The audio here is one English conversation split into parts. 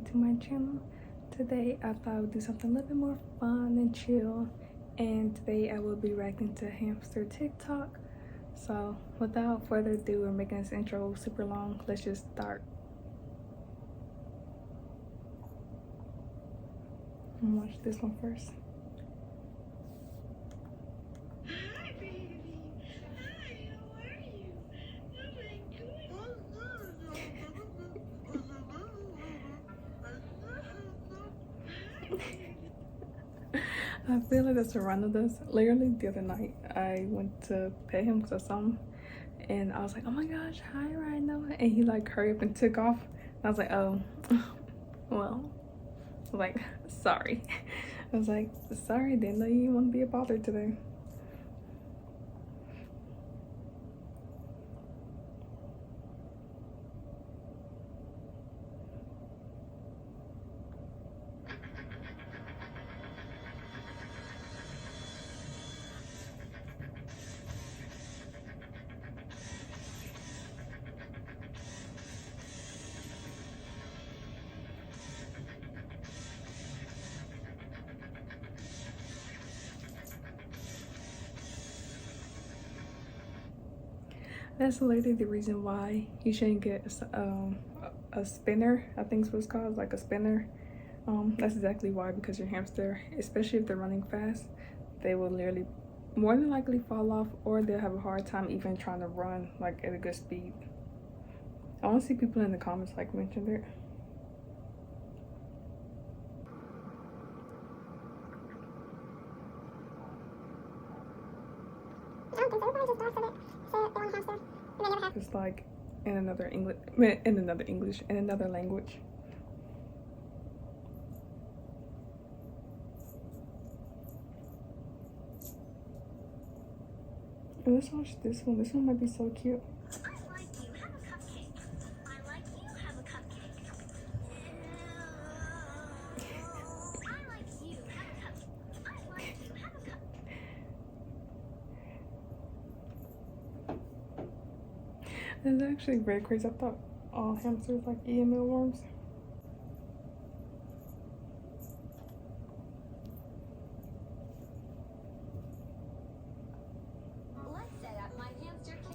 to my channel. Today I thought I would do something a little bit more fun and chill, and today I will be reacting to hamster TikTok. So without further ado, and making this intro super long, let's just start. I'm gonna watch this one first. I feel like that's what Ronald does. Literally the other night, I went to pet him because I saw him, and I was like, "Oh my gosh, hi Rhino!" And he like hurried up and took off. And I was like, "Oh, well," I was like, "Sorry." I was like, "Sorry, didn't know you want to be a bother today." That's literally the reason why you shouldn't get a spinner. I think it's what it's called, like a spinner. That's exactly why, because your hamster, especially if they're running fast, they will literally more than likely fall off, or they'll have a hard time even trying to run like at a good speed. I want to see people in the comments like mention it. It's like in another language. And let's watch this one. This one might be so cute. It's actually very crazy. I thought all hamsters like eating mealworms.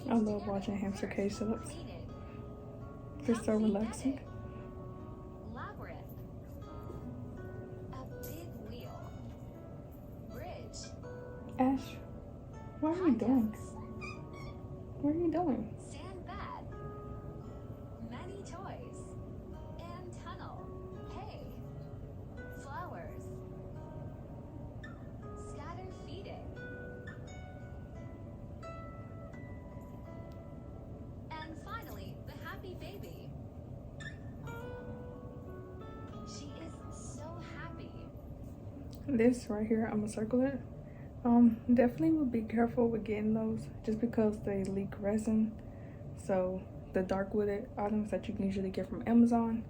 I love watching hamster cage setups. They're so relaxing. Ash, what are you doing? What are you doing? This right here, I'm gonna circle it. Definitely would be careful with getting those, just because they leak resin. So the dark wooded items that you can usually get from Amazon,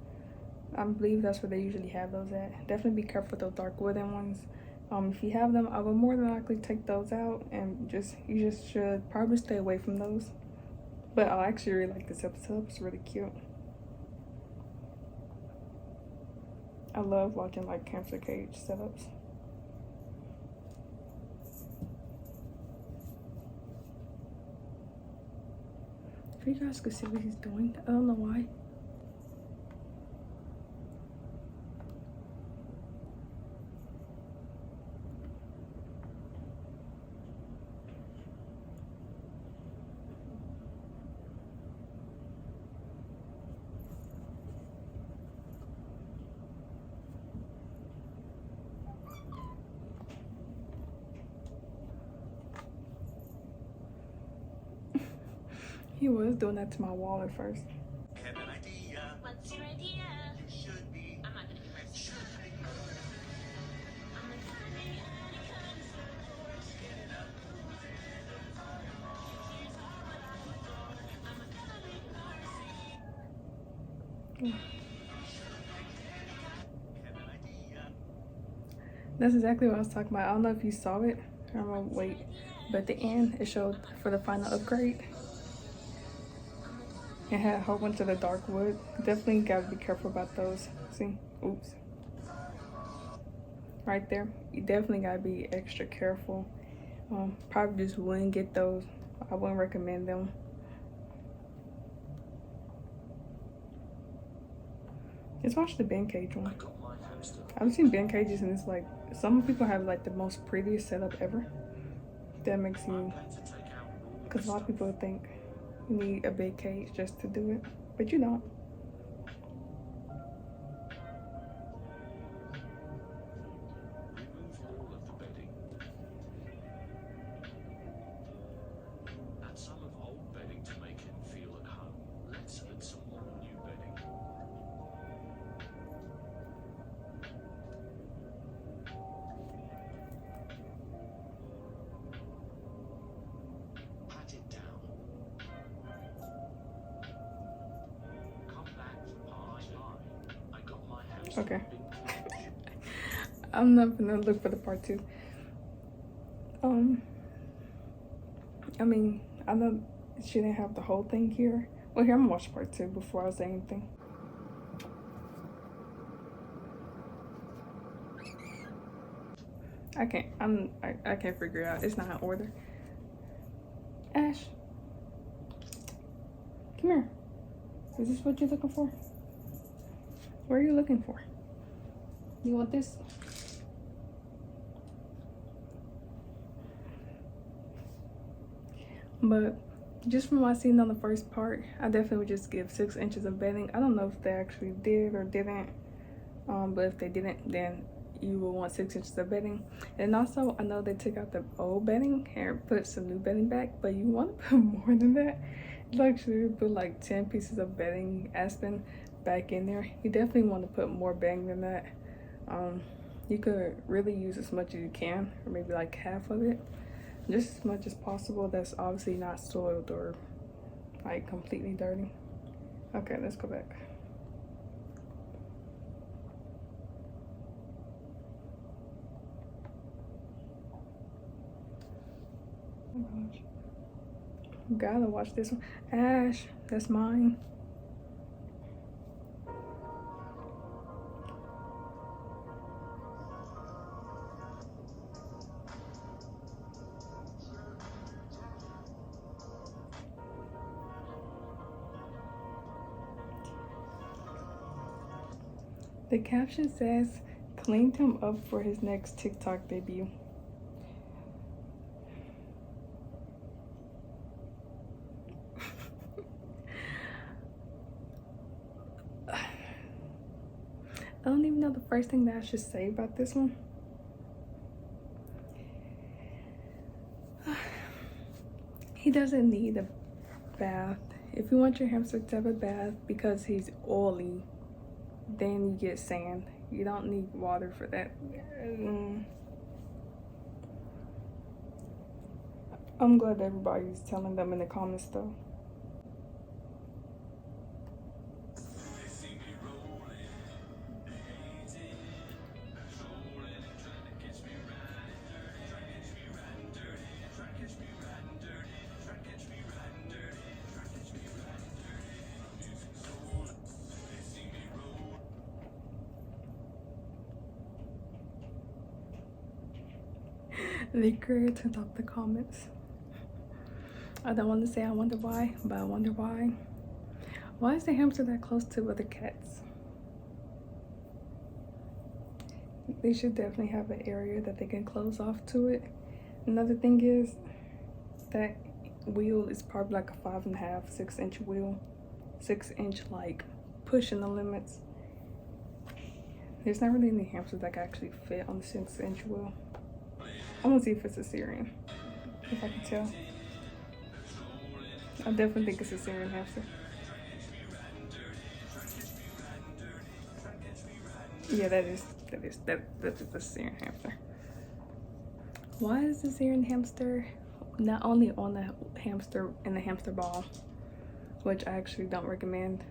I believe that's where they usually have those at. Definitely be careful with those dark wooden ones. If you have them, I will more than likely take those out, and you just should probably stay away from those. But I actually really like this episode. It's really cute. I love watching like hamster cage setups. If you guys could see what he's doing, I don't know why. He was doing that to my wall at first. I have an idea. What's your idea? You should be. I'm not gonna be right. Should be. That's exactly what I was talking about. I don't know if you saw it. I'm gonna wait. But at the end, it showed for the final upgrade. It had a whole bunch of the dark wood. Definitely gotta be careful about those. See, Oops. Right there. You definitely gotta be extra careful. Probably just wouldn't get those. I wouldn't recommend them. Let's watch the Ben cage one. I've seen Ben cages and it's like some people have like the most prettiest setup ever. That makes you, because a lot of people think you need a big cage just to do it, but you don't. Remove all of the bedding. Add some of old bedding to make him feel at home. Let's add some more new bedding. Pat it down. Come back for part 2. I got my hands on Okay. a big cage. I'm not gonna look for the part 2. I mean, I know she didn't have the whole thing here. Well, here, I'm gonna watch part 2 before I say anything. I can't figure it out. It's not in order. Ash, come here. Is this what you're looking for? What are you looking for? You want this? But just from what I seen on the first part, I definitely would just give 6 inches of bedding. I don't know if they actually did or didn't. But if they didn't, then you will want 6 inches of bedding. And also, I know they took out the old bedding and put some new bedding back, but you want to put more than that. You actually put like 10 pieces of bedding aspen back in there. You definitely want to put more bedding than that. You could really use as much as you can, or maybe like half of it, just as much as possible. That's obviously not soiled or like completely dirty. Okay, let's go back. Oh my gosh. Gotta watch this one. Ash, that's mine. The caption says, cleaned him up for his next TikTok debut. I don't even know the first thing that I should say about this one. He doesn't need a bath. If you want your hamster to have a bath because he's oily, then you get sand. You don't need water for that. I'm glad everybody's telling them in the comments though. The creator turned off the comments. I don't want to say I wonder why, but I wonder why. Why is the hamster that close to other cats? They should definitely have an area that they can close off to it. Another thing is that wheel is probably like a 5.5, 6 inch wheel. 6 inch, like pushing the limits. There's not really any hamsters that can actually fit on the 6 inch wheel. I'm gonna see if it's a Syrian, if I can tell. I definitely think it's a Syrian hamster. Yeah, that's a Syrian hamster. Why is the Syrian hamster not only on the hamster in the hamster ball, which I actually don't recommend.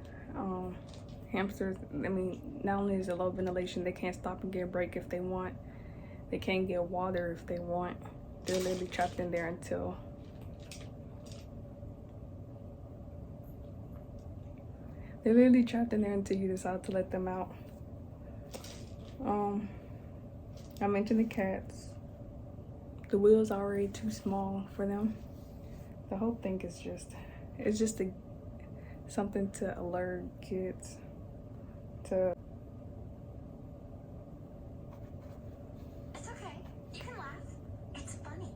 Hamsters, I mean, not only is it low ventilation, they can't stop and get a break if they want. They can't get water if they want. They're literally trapped in there until you decide to let them out. I mentioned the cats. The wheel's already too small for them. The whole thing is just something to alert kids to. It's okay. You can laugh. It's funny.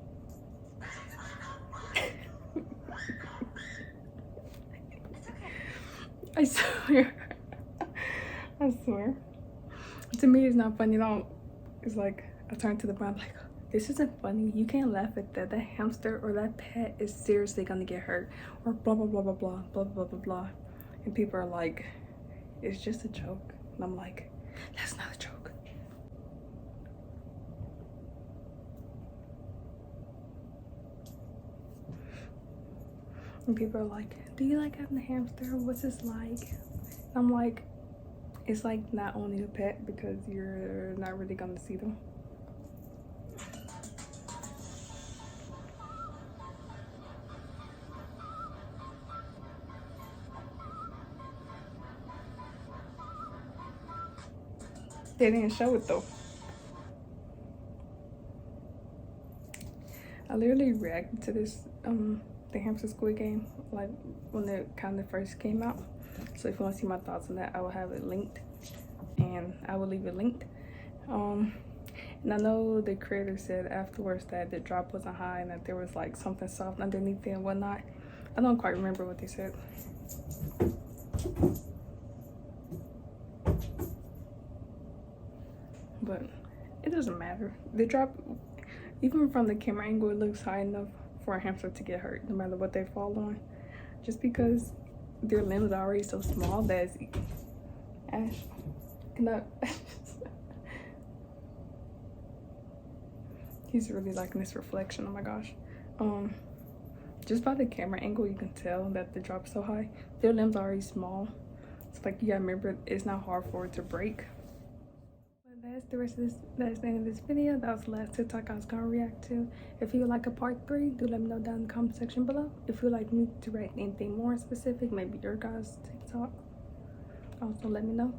It's okay. I swear. I swear. To me, it's not funny at all. It's like I turn to the brand like, this isn't funny. You can't laugh at that. That hamster or that pet is seriously gonna get hurt, or blah blah blah blah blah blah blah blah blah. And people are like, it's just a joke. And I'm like, that's not a joke. And people are like, do you like having a hamster? What's this like? I'm like, it's like not owning a pet because you're not really gonna see them. They didn't show it though. I literally reacted to this the hamster Squid Game like when it kind of first came out. So if you want to see my thoughts on that, I will have it linked, and I will leave it linked. And I know the creator said afterwards that the drop wasn't high and that there was like something soft underneath it and whatnot. I don't quite remember what they said. But it doesn't matter. The drop, even from the camera angle, it looks high enough for a hamster to get hurt no matter what they fall on. Just because their limbs are already so small that it's... Ash, no. He's really liking this reflection, oh my gosh. Just by the camera angle, you can tell that the drop's so high. Their limbs are already small. It's like, you gotta remember, it's not hard for it to break. But that's the rest of this. That's the end of this video. That was the last TikTok I was gonna react to. If you would like a part 3, do let me know down in the comment section below. If you would like me to react anything more specific, maybe your guys' TikTok, also let me know.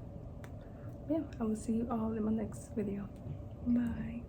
Yeah, I will see you all in my next video. Bye.